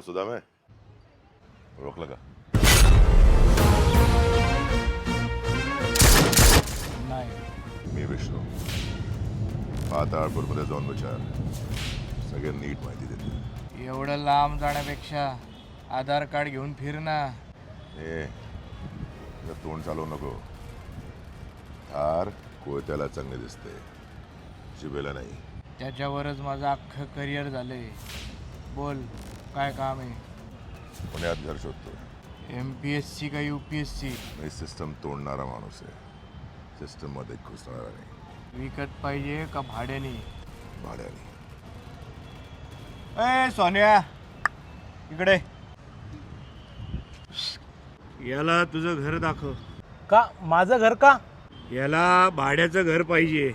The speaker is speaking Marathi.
नाव सुदाम आहे. ओळखलं का? नाही. मी विष्णू. पाताळपूरमध्ये जाऊन विचार, सगळे नीट माहिती देतील. एवढं लांब जाण्यापेक्षा आधार कार्ड घेऊन फिर ना. ए तोंड चालवू नको. थार कोयत्याला चांगले दिसते, जिभेला नाही. त्याच्यावरच माझं अख्खं करिअर झालंय. बोल काय काम आहे? पुण्यात घर शोधतोय. MPSC का UPSC? मी सिस्टम तोडणारा माणूस आहे, सिस्टम मध्ये घुसणारा नाही. विकत पाहिजे का भाड्याने? भाड्याने. ए सोन्या, इकडे. याला तुझं घर दाखव. का माझं घर का? याला भाड्याचं घर पाहिजे.